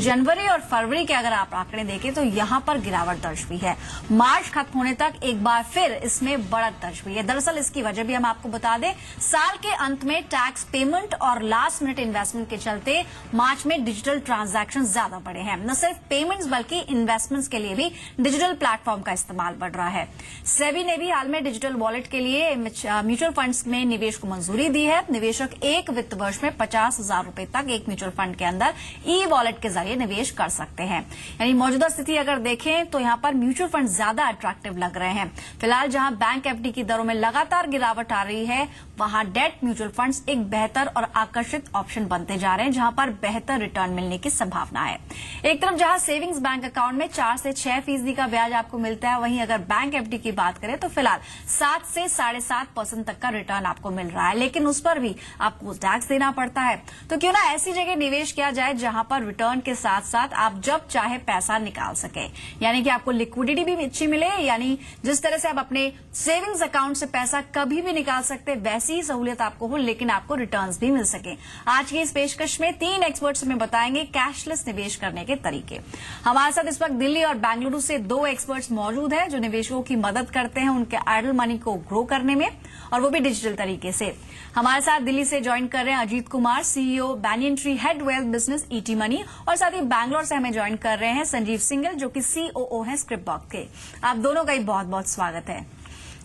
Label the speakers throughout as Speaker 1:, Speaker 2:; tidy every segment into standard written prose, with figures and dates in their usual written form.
Speaker 1: जनवरी और फरवरी के अगर आप आंकड़े देखें तो यहां पर गिरावट दर्ज हुई है। मार्च खत्म होने तक एक बार फिर इसमें बढ़त दर्ज हुई है। दरअसल इसकी वजह भी हम आपको बता दें, साल के अंत में टैक्स पेमेंट और लास्ट मिनट इन्वेस्टमेंट के चलते मार्च में डिजिटल ट्रांजैक्शन ज्यादा बढ़े हैं। न सिर्फ पेमेंट्स बल्कि इन्वेस्टमेंट्स के लिए भी डिजिटल प्लेटफॉर्म का इस्तेमाल बढ़ रहा है। सेबी ने भी हाल में डिजिटल वॉलेट के लिए म्यूचुअल फंड्स में निवेश को मंजूरी दी है। निवेशक एक वित्त वर्ष में 50,000 रुपए तक एक म्यूचुअल फंड के अंदर ई वॉलेट के जरिए निवेश कर सकते हैं। यानी मौजूदा स्थिति अगर देखें तो यहां पर म्यूचुअल फंड ज्यादा अट्रैक्टिव लग रहे हैं। फिलहाल जहां बैंक एफडी की दरों में लगातार गिरावट आ रही है, वहां डेट म्यूचुअल फंड्स एक बेहतर और आकर्षित ऑप्शन बनते जा रहे हैं, जहां पर बेहतर रिटर्न मिलने की संभावना है। एक तरफ जहां सेविंग्स बैंक अकाउंट में 4 से 6% का ब्याज आपको मिलता है, वहीं अगर बैंक एफडी की बात करें तो फिलहाल 7 से 7.5% तक का रिटर्न आपको मिल रहा है, लेकिन उस पर भी आपको टैक्स देना पड़ता है। तो क्यों ना ऐसी जगह निवेश किया जाए जहां पर रिटर्न के साथ साथ आप जब चाहे पैसा निकाल सके, यानी कि आपको लिक्विडिटी भी अच्छी मिले। यानी जिस तरह से आप अपने सेविंग्स अकाउंट से पैसा कभी भी निकाल सकते, वैसी ही सहूलियत आपको हो, लेकिन आपको रिटर्न्स भी मिल सके। आज की इस पेशकश में 3 एक्सपर्ट्स हमें बताएंगे कैशलेस निवेश करने के तरीके। हमारे साथ इस वक्त दिल्ली और बेंगलुरु से 2 एक्सपर्ट्स मौजूद हैं जो निवेशकों की मदद करते हैं उनके आइडल मनी को ग्रो करने में, और वो भी डिजिटल तरीके से। हमारे साथ दिल्ली से ज्वाइन कर रहे हैं Ajit Kumar, CEO banyan tree head wealth business ET money, और साथ ही बैंगलोर से हमें ज्वाइन कर रहे हैं संजीव सिंगल जो कि सीओओ हैं स्क्रिप्टबॉक्स के। आप दोनों का ही बहुत बहुत स्वागत है।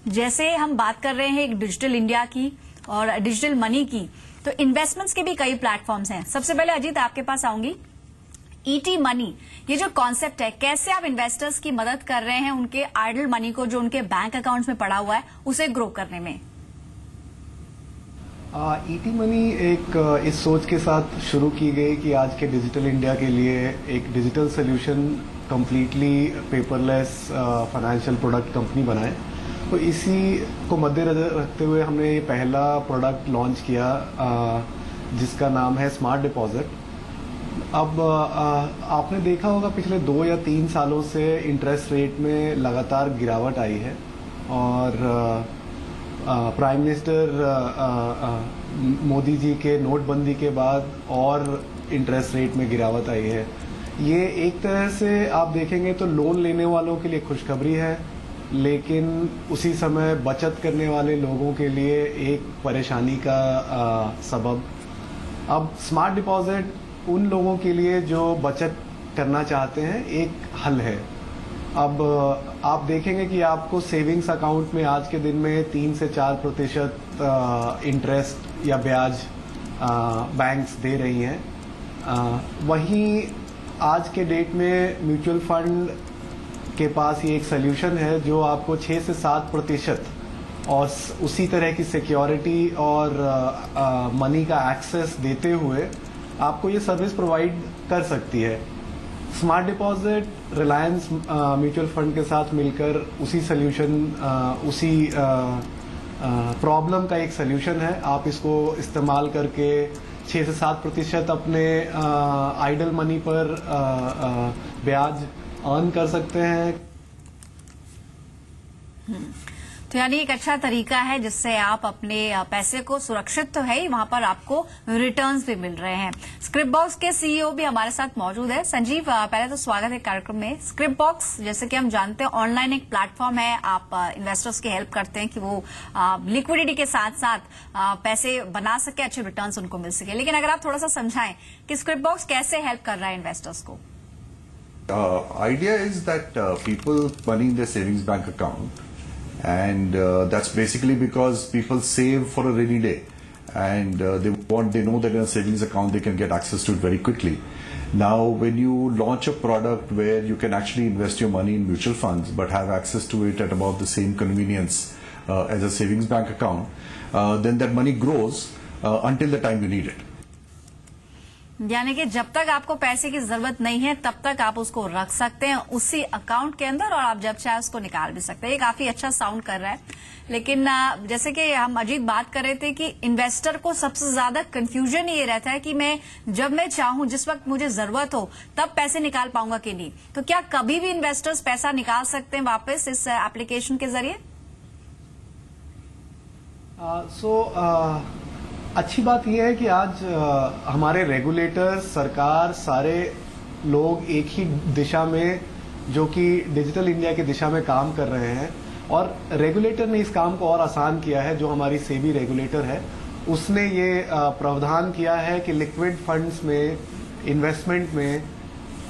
Speaker 1: जैसे हम बात कर रहे हैं एक डिजिटल इंडिया की और डिजिटल मनी की, तो इन्वेस्टमेंट्स के भी कई प्लेटफॉर्म्स हैं। सबसे पहले अजीत आपके पास आऊंगी। ईटी मनी, ये जो कॉन्सेप्ट है, कैसे आप इन्वेस्टर्स की मदद कर रहे हैं उनके आइडल मनी को जो उनके बैंक अकाउंट्स में पड़ा हुआ है उसे ग्रो करने में?
Speaker 2: ईटी मनी एक इस सोच के साथ शुरू की गई कि आज के डिजिटल इंडिया के लिए एक digital solution completely paperless financial product company बनाए। तो इसी को मद्देनजर रखते हुए हमने ये पहला प्रोडक्ट लॉन्च किया जिसका नाम है स्मार्ट डिपॉजिट। अब आपने देखा होगा पिछले 2 या 3 सालों से इंटरेस्ट रेट में लगातार गिरावट आई है, और प्राइम मिनिस्टर मोदी जी के नोटबंदी के बाद और इंटरेस्ट रेट में गिरावट आई है। ये एक तरह से आप देखेंगे तो लोन लेने वालों के लिए खुशखबरी है, लेकिन उसी समय बचत करने वाले लोगों के लिए एक परेशानी का सबब। अब स्मार्ट डिपॉजिट उन लोगों के लिए जो बचत करना चाहते हैं एक हल है। अब आप देखेंगे कि आपको सेविंग्स अकाउंट में आज के दिन में 3 से 4% इंटरेस्ट या ब्याज बैंक्स दे रही हैं। वहीं आज के डेट में म्यूचुअल फंड के पास ये एक सोल्यूशन है जो आपको 6 से 7% और उसी तरह की सिक्योरिटी और मनी का एक्सेस देते हुए आपको ये सर्विस प्रोवाइड कर सकती है। Smart deposit Reliance mutual fund के साथ मिलकर उसी सोल्यूशन उसी प्रॉब्लम का एक सोल्यूशन है। आप इसको इस्तेमाल करके 6 से 7% अपने आइडल मनी पर ब्याज अर्न कर सकते हैं।
Speaker 1: तो यानी एक अच्छा तरीका है जिससे आप अपने पैसे को सुरक्षित तो है ही, वहां पर आपको रिटर्न्स भी मिल रहे हैं। स्क्रिप्टबॉक्स के सीईओ भी हमारे साथ मौजूद है। संजीव, पहले तो स्वागत है कार्यक्रम में। स्क्रिप्टबॉक्स जैसे कि हम जानते हैं ऑनलाइन एक प्लेटफॉर्म है, आप इन्वेस्टर्स की हेल्प करते हैं कि वो लिक्विडिटी के साथ साथ पैसे बना सके, अच्छे रिटर्न्स उनको मिल सके। लेकिन अगर आप थोड़ा सा समझाएं कि स्क्रिप्टबॉक्स कैसे हेल्प कर रहा है इन्वेस्टर्स को?
Speaker 3: Idea is that people money in their savings bank account, and that's basically because people save for a rainy day, and they know that in a savings account they can get access to it very quickly. Now, when you launch a product where you can actually invest your money in mutual funds but have access to it at about the same convenience as a savings bank account, then that money grows until the time you need it.
Speaker 1: यानी कि जब तक आपको पैसे की जरूरत नहीं है तब तक आप उसको रख सकते हैं उसी अकाउंट के अंदर, और आप जब चाहे उसको निकाल भी सकते हैं। ये काफी अच्छा साउंड कर रहा है। लेकिन जैसे कि हम अजीत बात कर रहे थे कि इन्वेस्टर को सबसे ज्यादा कंफ्यूजन ये रहता है कि जब मैं चाहूं, जिस वक्त मुझे जरूरत हो तब पैसे निकाल पाऊंगा कि नहीं। तो क्या कभी भी इन्वेस्टर्स पैसा निकाल सकते हैं वापस इस एप्लीकेशन के जरिए?
Speaker 2: अच्छी बात यह है कि आज हमारे रेगुलेटर, सरकार, सारे लोग एक ही दिशा में, जो कि डिजिटल इंडिया की दिशा में काम कर रहे हैं, और रेगुलेटर ने इस काम को और आसान किया है। जो हमारी सेबी रेगुलेटर है उसने ये प्रावधान किया है कि लिक्विड फंड्स में, इन्वेस्टमेंट में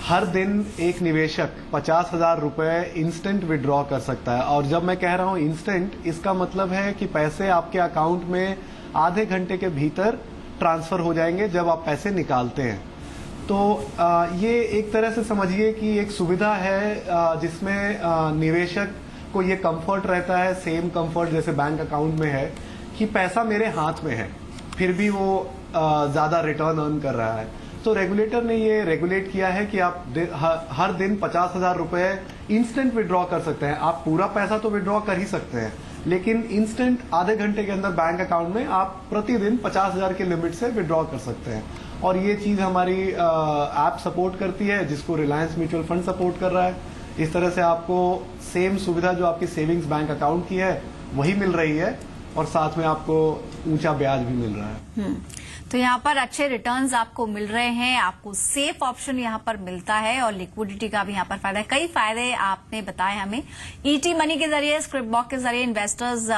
Speaker 2: हर दिन एक निवेशक 50,000 रुपए इंस्टेंट विड्रॉ कर सकता है। और जब मैं कह रहा हूं इंस्टेंट, इसका मतलब है कि पैसे आपके अकाउंट में आधे घंटे के भीतर ट्रांसफर हो जाएंगे जब आप पैसे निकालते हैं। तो ये एक तरह से समझिए कि एक सुविधा है जिसमें निवेशक को ये कंफर्ट रहता है, सेम कंफर्ट जैसे बैंक अकाउंट में है, कि पैसा मेरे हाथ में है, फिर भी वो ज्यादा रिटर्न अर्न कर रहा है। तो रेगुलेटर ने ये रेगुलेट किया है कि आप हर दिन 50,000 रुपए इंस्टेंट विड्रॉ कर सकते हैं। आप पूरा पैसा तो विड्रॉ कर ही सकते हैं, लेकिन इंस्टेंट आधे घंटे के अंदर बैंक अकाउंट में आप प्रतिदिन 50,000 के लिमिट से विड्रॉ कर सकते हैं। और ये चीज हमारी ऐप सपोर्ट करती है, जिसको रिलायंस म्यूचुअल फंड सपोर्ट कर रहा है। इस तरह से आपको सेम सुविधा जो आपकी सेविंग्स बैंक अकाउंट की है वही मिल रही है, और साथ में आपको ऊंचा ब्याज भी मिल रहा है।
Speaker 1: तो यहाँ पर अच्छे रिटर्न्स आपको मिल रहे हैं, आपको सेफ ऑप्शन यहाँ पर मिलता है, और लिक्विडिटी का भी यहाँ पर फायदा है। कई फायदे आपने बताए हमें। ईटी मनी के जरिए, स्क्रिप्ट बॉक्स के जरिए इन्वेस्टर्स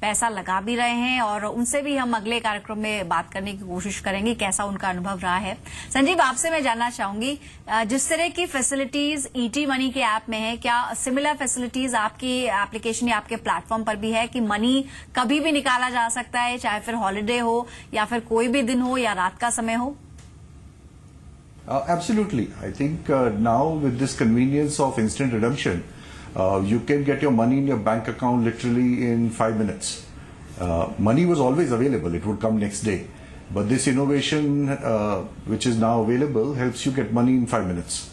Speaker 1: पैसा लगा भी रहे हैं, और उनसे भी हम अगले कार्यक्रम में बात करने की कोशिश करेंगे कैसा उनका अनुभव रहा है। संजीव, आपसे मैं जानना चाहूंगी, जिस तरह की फैसिलिटीज ईटी मनी के ऐप में है, क्या सिमिलर फैसिलिटीज आपकी एप्लीकेशन या आपके प्लेटफॉर्म पर भी है कि मनी कभी भी निकाला जा सकता है, चाहे फिर हॉलीडे हो या फिर कोई भी दिन हो या रात का समय हो?
Speaker 3: Absolutely. I think now with this convenience of instant redemption, you can get your money in your bank account literally in 5 minutes. Money was always available. It would come next day. But this innovation which is now available helps you get money in 5 minutes.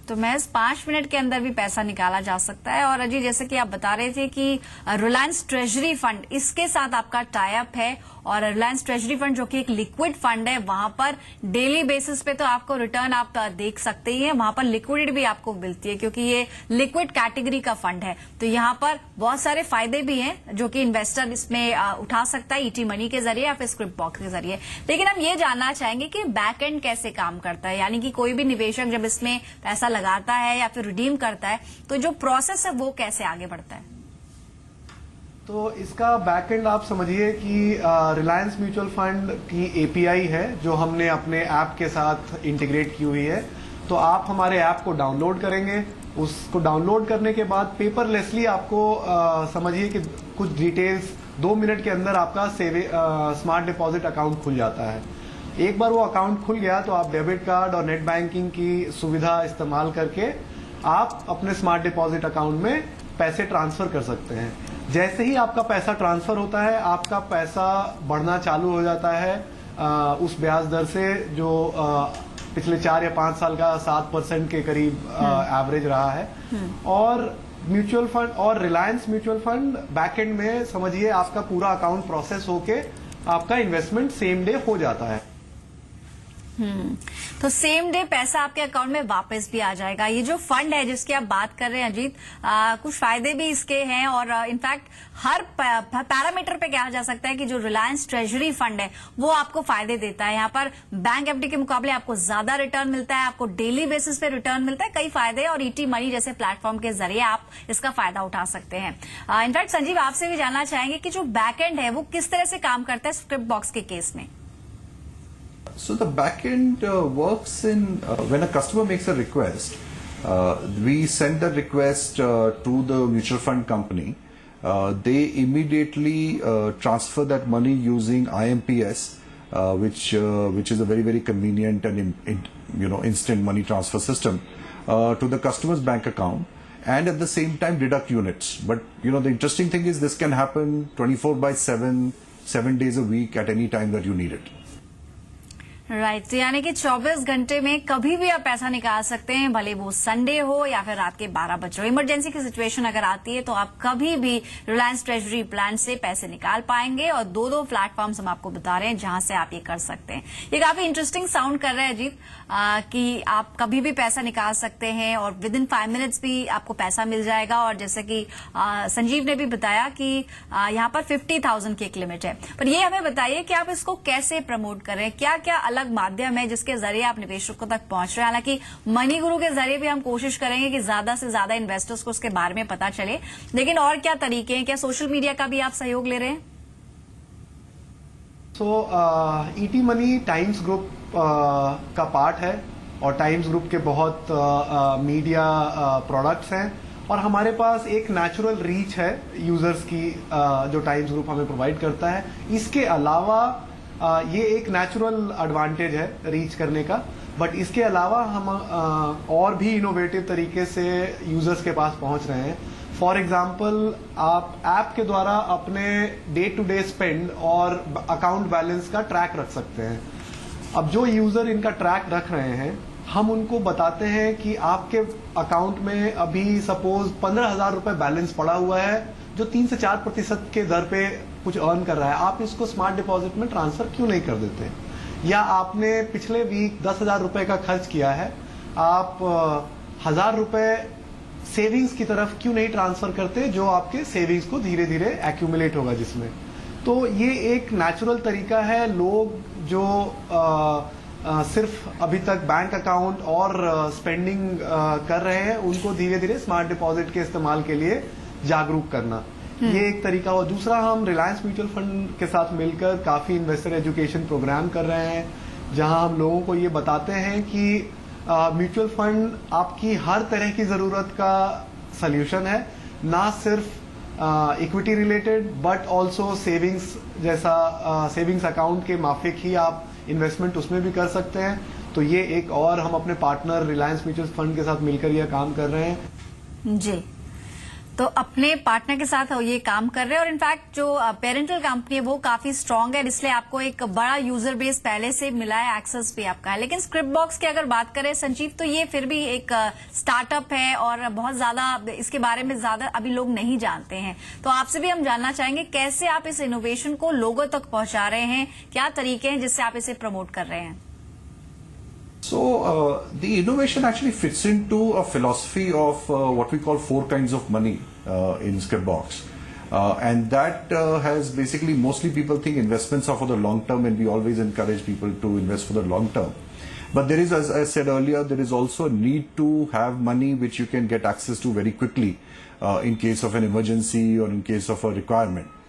Speaker 1: तो महज 5 minute के अंदर भी पैसा निकाला जा सकता है। और अजी, जैसे कि आप बता रहे थे कि रिलायंस ट्रेजरी फंड, इसके साथ आपका टाई अप है, और रिलायंस ट्रेजरी फंड जो कि एक लिक्विड फंड है, वहां पर डेली बेसिस पे तो आपको रिटर्न आप देख सकते ही हैं, वहां पर लिक्विडिटी भी आपको मिलती है क्योंकि ये लिक्विड कैटेगरी का फंड है। तो यहाँ पर बहुत सारे फायदे भी हैं जो कि इन्वेस्टर इसमें उठा सकता है ईटी मनी के जरिए या फिर स्क्रिप्ट बॉक्स के जरिए। लेकिन हम ये जानना चाहेंगे कि बैक एंड कैसे काम करता है, यानी कि कोई भी निवेशक जब इसमें पैसा लगाता है या फिर रिडीम करता है, तो जो प्रोसेस है वो कैसे आगे बढ़ता है?
Speaker 2: तो इसका बैकएंड आप समझिए कि रिलायंस म्यूचुअल फंड की एपीआई है जो हमने अपने ऐप के साथ इंटीग्रेट की हुई है। तो आप हमारे ऐप को डाउनलोड करेंगे, उसको डाउनलोड करने के बाद पेपरलेसली आपको समझिए कि कुछ डिटेल्स 2 मिनट के अंदर आपका स्मार्ट डिपॉजिट अकाउंट खुल जाता है। एक बार वो अकाउंट खुल गया तो आप डेबिट कार्ड और नेट बैंकिंग की सुविधा इस्तेमाल करके आप अपने स्मार्ट डिपॉजिट अकाउंट में पैसे ट्रांसफर कर सकते हैं। जैसे ही आपका पैसा ट्रांसफर होता है, आपका पैसा बढ़ना चालू हो जाता है उस ब्याज दर से जो पिछले 4 या 5 साल का 7% के करीब एवरेज रहा है। और म्यूचुअल फंड और रिलायंस म्यूचुअल फंड बैकएंड में समझिए आपका पूरा अकाउंट प्रोसेस होके आपका इन्वेस्टमेंट सेम डे हो जाता है।
Speaker 1: तो सेम डे पैसा आपके अकाउंट में वापस भी आ जाएगा। ये जो फंड है जिसकी आप बात कर रहे हैं अजीत, कुछ फायदे भी इसके हैं, और इनफैक्ट हर पैरामीटर पे कहा जा सकता है कि जो रिलायंस ट्रेजरी फंड है वो आपको फायदे देता है। यहाँ पर बैंक एफडी के मुकाबले आपको ज्यादा रिटर्न मिलता है, आपको डेली बेसिस पे रिटर्न मिलता है, कई फायदे, और ईटी मनी जैसे प्लेटफॉर्म के जरिए आप इसका फायदा उठा सकते हैं। इनफैक्ट संजीव, आपसे भी जानना चाहेंगे कि जो बैक एंड है वो किस तरह से काम करता है स्क्रिप्ट बॉक्स के केस में?
Speaker 3: So the backend works in when a customer makes a request, we send the request to the mutual fund company. They immediately transfer that money using IMPS, which is a very convenient and instant money transfer system to the customer's bank account, and at the same time deduct units. But the interesting thing is this can happen 24/7, 7 days a week at any time that you need it.
Speaker 1: Right, तो यानी कि 24 घंटे में कभी भी आप पैसा निकाल सकते हैं, भले वो संडे हो या फिर रात के 12 बजे हो। इमरजेंसी की सिचुएशन अगर आती है तो आप कभी भी रिलायंस ट्रेजरी प्लान से पैसे निकाल पाएंगे, और 2 प्लेटफॉर्म्स हम आपको बता रहे हैं जहां से आप ये कर सकते हैं। ये काफी इंटरेस्टिंग साउंड कर रहा है अजीत, कि आप कभी भी पैसा निकाल सकते हैं और विद इन 5 मिनट्स भी आपको पैसा मिल जाएगा। और जैसे कि संजीव ने भी बताया कि यहाँ पर 50,000 की एक लिमिट है। पर ये हमें बताइए कि आप इसको कैसे प्रमोट करें, क्या क्या अलग माध्यम है जिसके जरिए आप निवेशकों तक पहुंच रहे हैं। हालांकि मनी गुरु के जरिए भी हम कोशिश करेंगे कि ज्यादा से ज्यादा इन्वेस्टर्स को उसके बारे में पता चले, लेकिन और क्या तरीके हैं? क्या सोशल मीडिया का भी आप सहयोग ले रहे हैं?
Speaker 2: ईटी मनी टाइम्स ग्रुप का पार्ट है और टाइम्स ग्रुप के बहुत मीडिया प्रोडक्ट्स हैं और हमारे पास एक नेचुरल रीच है यूजर्स की जो टाइम्स ग्रुप हमें प्रोवाइड करता है। इसके अलावा ये एक नेचुरल एडवांटेज है रीच करने का, बट इसके अलावा हम और भी इनोवेटिव तरीके से यूजर्स के पास पहुंच रहे हैं। फॉर एग्जाम्पल, आप ऐप के द्वारा अपने डे टू डे स्पेंड और अकाउंट बैलेंस का ट्रैक रख सकते हैं। अब जो यूजर इनका ट्रैक रख रहे हैं, हम उनको बताते हैं कि आपके अकाउंट में अभी सपोज 15,000 रुपए बैलेंस पड़ा हुआ है जो 3 से 4% के दर पे कुछ अर्न कर रहा है। आप इसको स्मार्ट डिपॉजिट में ट्रांसफर क्यों नहीं कर देते? या आपने पिछले वीक 10,000 रुपए का खर्च किया है, आप 1,000 रुपए सेविंग्स की तरफ क्यों नहीं ट्रांसफर करते, जो आपके सेविंग्स को धीरे धीरे एक्यूमुलेट होगा जिसमें। तो ये एक नेचुरल तरीका है। लोग जो सिर्फ अभी तक बैंक अकाउंट और स्पेंडिंग कर रहे हैं, उनको धीरे धीरे स्मार्ट डिपॉजिट के इस्तेमाल के लिए जागरूक करना, ये एक तरीका हो। दूसरा, हम रिलायंस म्यूचुअल फंड के साथ मिलकर काफी इन्वेस्टर एजुकेशन प्रोग्राम कर रहे हैं, जहां हम लोगों को ये बताते हैं कि म्यूचुअल फंड आपकी हर तरह की जरूरत का सल्यूशन है, ना सिर्फ equity related but also savings जैसा सेविंग्स अकाउंट के माफिक ही आप इन्वेस्टमेंट उसमें भी कर सकते हैं। तो ये एक और हम अपने पार्टनर रिलायंस म्यूचुअल फंड के साथ मिलकर यह काम कर रहे हैं।
Speaker 1: जी, तो अपने पार्टनर के साथ ये काम कर रहे हैं और इनफैक्ट जो पेरेंटल कंपनी है वो काफी स्ट्रांग है, इसलिए आपको एक बड़ा यूजर बेस पहले से मिला है, एक्सेस भी आपका है। लेकिन स्क्रिप्ट बॉक्स की अगर बात करें संजीव, तो ये फिर भी एक स्टार्टअप है और बहुत ज्यादा इसके बारे में ज्यादा अभी लोग नहीं जानते हैं। तो आपसे भी हम जानना चाहेंगे कैसे आप इस इनोवेशन को लोगों तक पहुंचा रहे हैं, क्या तरीके हैं जिससे आप इसे प्रमोट कर रहे हैं?
Speaker 3: So the innovation actually fits into a philosophy of what we call 4 kinds of money in Scriptbox, and that has basically, mostly people think investments are for the long term, and we always encourage people to invest for the long term. But there is, as I said earlier, there is also a need to have money which you can get access to very quickly in case of an emergency or in case of a requirement.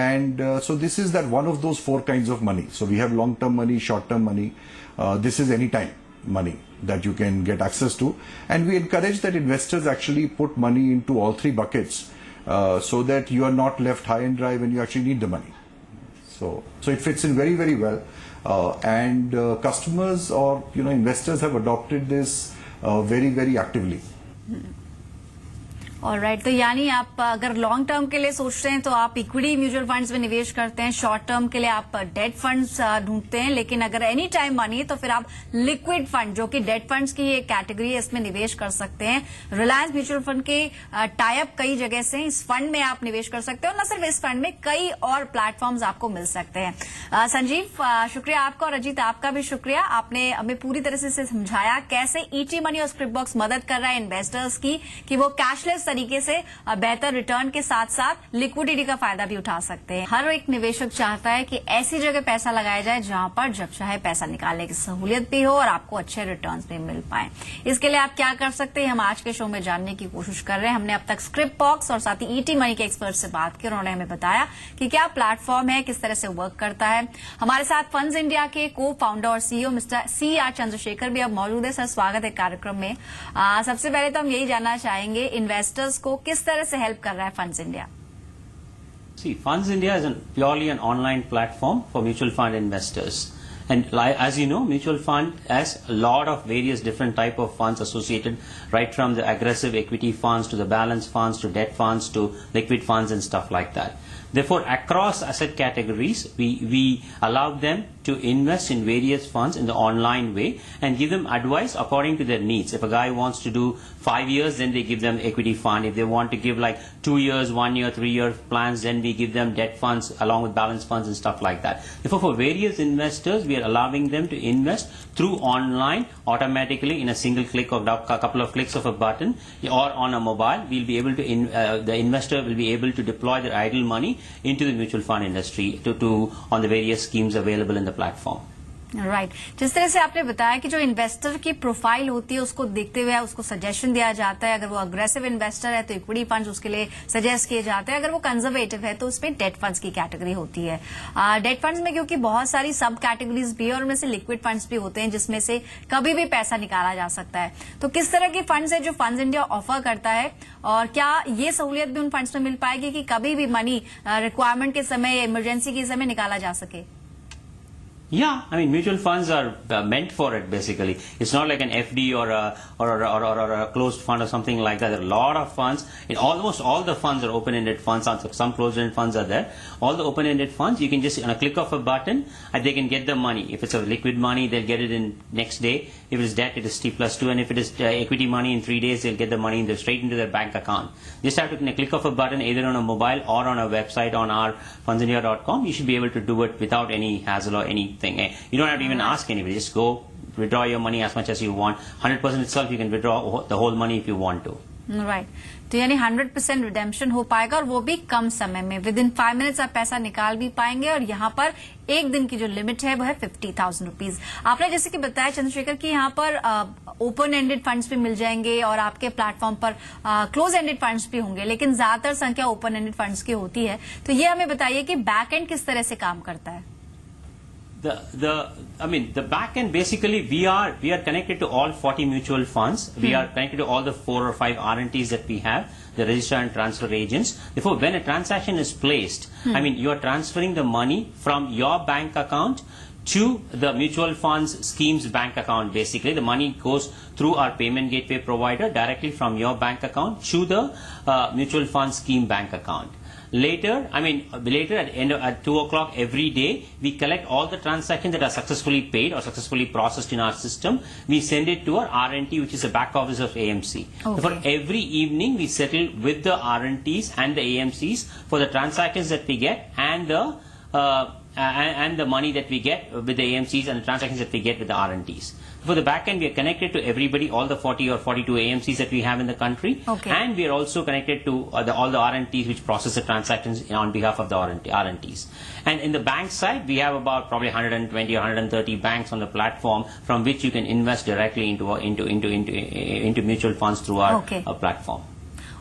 Speaker 3: And so this is that one of those 4 kinds of money. So we have long-term money, short-term money. This is anytime money that you can get access to. And we encourage that investors actually put money into all 3 buckets so that you are not left high and dry when you actually need the money. So it fits in very, very well. And customers or investors have adopted this very, very actively.
Speaker 1: Alright, तो यानी आप अगर long term के लिए सोच रहे हैं तो आप इक्विटी म्यूचुअल फंड्स में निवेश करते हैं, शॉर्ट टर्म के लिए आप डेट फंड्स ढूंढते हैं, लेकिन अगर एनी टाइम मनी है तो फिर आप लिक्विड फंड, जो कि डेट फंड्स की एक कैटेगरी है, इसमें निवेश कर सकते हैं। रिलायंस म्यूचुअल फंड के टाई अप कई जगह से, इस फंड में आप निवेश कर सकते हैं और न सिर्फ इस फंड में कई और प्लेटफॉर्म्स आपको मिल सकते हैं। संजीव, शुक्रिया आपका, और अजीत आपका भी शुक्रिया। आपने हमें पूरी तरह से समझाया कैसे ईटी मनी और स्क्रिप्ट बॉक्स मदद कर रहा है इन्वेस्टर्स की कि वो कैशलेस तरीके से बेहतर रिटर्न के साथ साथ लिक्विडिटी का फायदा भी उठा सकते हैं। हर एक निवेशक चाहता है कि ऐसी जगह पैसा लगाया जाए जहां पर जब चाहे पैसा निकालने की सहूलियत भी हो और आपको अच्छे रिटर्न्स भी मिल पाए। इसके लिए आप क्या कर सकते हैं, हम आज के शो में जानने की कोशिश कर रहे हैं। हमने अब तक स्क्रिप्ट बॉक्स और साथ ही ईटी मनी के एक्सपर्ट से बात की, उन्होंने हमें बताया कि क्या प्लेटफॉर्म है, किस तरह से वर्क करता है। हमारे साथ फंड्स इंडिया के को फाउंडर और सीईओ मिस्टर CR चंद्रशेखर भी अब मौजूद है। सर, स्वागत है कार्यक्रम में। सबसे पहले तो हम यही जानना चाहेंगे इन्वेस्टर्स को किस तरह से हेल्प कर रहा है funds India?
Speaker 4: See, Funds India is purely an online platform for mutual fund investors. And as you know, mutual fund has a lot of various different type of funds associated, right from the aggressive equity funds to the balance funds to debt funds to liquid funds and stuff like that. Therefore, across asset categories, we allow them to invest in various funds in the online way and give them advice according to their needs. If a guy wants to do 5 years, then they give them equity fund. If they want to give like 2 years, 1 year, 3 year plans, then we give them debt funds along with balance funds and stuff like that. Therefore, for various investors, we are allowing them to invest through online automatically in a single click of a couple of clicks of a button or on a mobile. We'll be able to the investor will be able to deploy their idle money into the mutual fund industry to on the various schemes available in the platform.
Speaker 1: Right जिस तरह से आपने बताया कि जो investor की profile होती है उसको देखते हुए उसको सजेशन दिया जाता है। अगर वो अग्रेसिव इन्वेस्टर है तो इक्विटी फंड्स उसके लिए सजेस्ट किए जाते हैं। अगर वो कंजर्वेटिव है तो उसमें डेट फंड्स की कैटेगरी होती है। डेट फंड्स में क्योंकि बहुत सारी सब कैटेगरीज भी है और उनमें से लिक्विड फंड्स भी होते हैं जिसमें से कभी भी पैसा निकाला जा सकता है। तो किस तरह की फंड्स है जो फंड्स इंडिया ऑफर करता है और क्या ये सहूलियत भी उन फंड्स में मिल पाएगी कि कभी भी मनी रिक्वायरमेंट के समय या इमरजेंसी के समय निकाला जा सके?
Speaker 4: Yeah, I mean mutual funds are meant for it basically. It's not like an FD or a closed fund or something like that. There are a lot of funds. Almost all the funds are open-ended funds. Some closed-ended funds are there. All the open-ended funds, you can just on a click of a button, they can get the money. If it's a liquid money, they'll get it in next day. If it's debt, it is T+2, and if it is equity money, in 3 days they'll get the money straight into their bank account. Just have to in a click of a button, either on a mobile or on a website on our fundsindia.com. You should be able to do it without any hassle or anything. You don't have to even ask anybody. Just go withdraw your money as much as you want. 100% itself, you can withdraw the whole money if you want to.
Speaker 1: Right तो यानी 100% redemption हो पाएगा और वो भी कम समय में। With in 5 minutes आप पैसा निकाल भी पाएंगे और यहाँ पर एक दिन की जो लिमिट है वो है 50,000 रुपीज। आपने जैसे कि बताया चंद्रशेखर कि यहाँ पर ओपन एंडेड फंड्स भी मिल जाएंगे और आपके प्लेटफॉर्म पर क्लोज एंडेड फंड्स भी होंगे, लेकिन ज्यादातर संख्या ओपन एंडेड फंड्स की होती है। तो ये हमें बताइए कि बैक एंड किस तरह से काम करता है?
Speaker 4: The back end basically we are connected to all 40 mutual funds. We are connected to all the 4 or 5 RNTs that we have, the register and transfer agents. Therefore, when a transaction is placed, you are transferring the money from your bank account to the mutual funds scheme's bank account. Basically, the money goes through our payment gateway provider directly from your bank account to the mutual fund scheme bank account. Later at 2 o'clock every day, we collect all the transactions that are successfully paid or successfully processed in our system. We send it to our RNT, which is the back office of AMC.
Speaker 1: Okay.
Speaker 4: For every evening, we settle with the RNTs and the AMCs for the transactions that we get and the money that we get with the AMCs and the transactions that we get with the RNTs. For the back end, we are connected to everybody, all the 40 or 42 AMCs that we have in the country.
Speaker 1: Okay.
Speaker 4: And we are also connected to all the RNTs which process the transactions on behalf of the RNTs. And in the bank side, we have about probably 120 or 130 banks on the platform from which you can invest directly into mutual funds through our platform.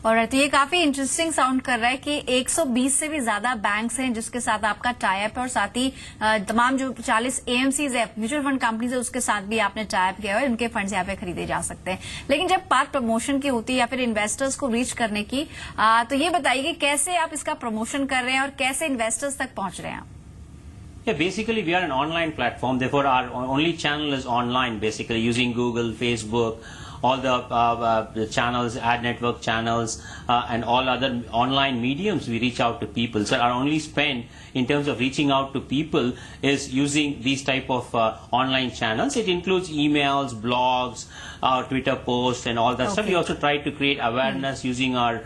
Speaker 1: और तो ये काफी interesting sound कर रहा है कि 120 से भी ज्यादा बैंक्स हैं जिसके साथ आपका टाई अप है और साथ ही तमाम जो 40 एएमसीज है, म्यूचुअल फंड कंपनीज है, उसके साथ भी आपने टाई अप किया है। उनके फंड्स यहाँ पे खरीदे जा सकते हैं। लेकिन जब बात प्रमोशन की होती है या फिर इन्वेस्टर्स को रीच करने की, तो ये बताइए कि कैसे आप इसका प्रमोशन कर रहे हैं और कैसे इन्वेस्टर्स तक पहुंच रहे हैं आप?
Speaker 4: Yeah, basically we are an online platform. Therefore, our only channel is online, basically using Google, Facebook, all the channels, ad network channels, and all other online mediums. We reach out to people. So our only spend in terms of reaching out to people is using these type of online channels. It includes emails, blogs, our Twitter posts, and all that stuff. We also try to create awareness using our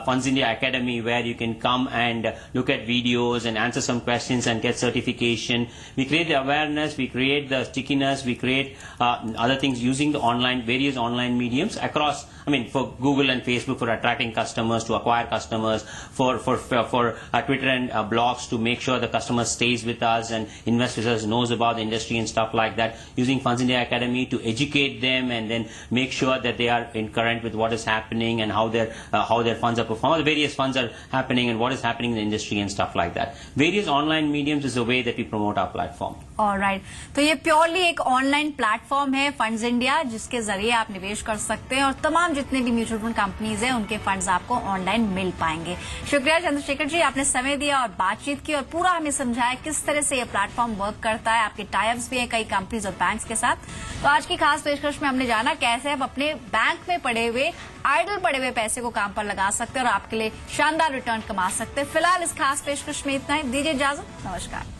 Speaker 4: Funds India Academy, where you can come and look at videos and answer some questions and get certification. We create the awareness, we create the stickiness, we create other things using the various online mediums across. For Google and Facebook for attracting customers, to acquire customers, for Twitter and blogs to make sure the customer stays with us and invests with us, knows about the industry and stuff like that. Using Funds India Academy to educate them and then make sure that they are in current with what is happening and how their funds are performing, the various funds are happening and what is happening in the industry and stuff like that. Various online mediums is the way that we promote our platform.
Speaker 1: Alright, तो ये purely एक online platform है funds India, जिसके जरिए आप निवेश कर सकते हैं और तमाम जितने भी म्यूचुअल फंड कंपनीज हैं उनके फंड्स आपको ऑनलाइन मिल पाएंगे। शुक्रिया चंद्रशेखर जी, आपने समय दिया और बातचीत की और पूरा हमें समझाया किस तरह से ये प्लेटफॉर्म वर्क करता है। आपके टाइप्स भी हैं कई कंपनीज और बैंक्स के साथ। तो आज की खास पेशकश में हमने जाना कैसे आप अपने बैंक में पड़े हुए आइडल पड़े हुए पैसे को काम पर लगा सकते हैं और आपके लिए शानदार रिटर्न कमा सकते हैं। फिलहाल इस खास पेशकश में इतना ही, दीजिए इजाजत, नमस्कार।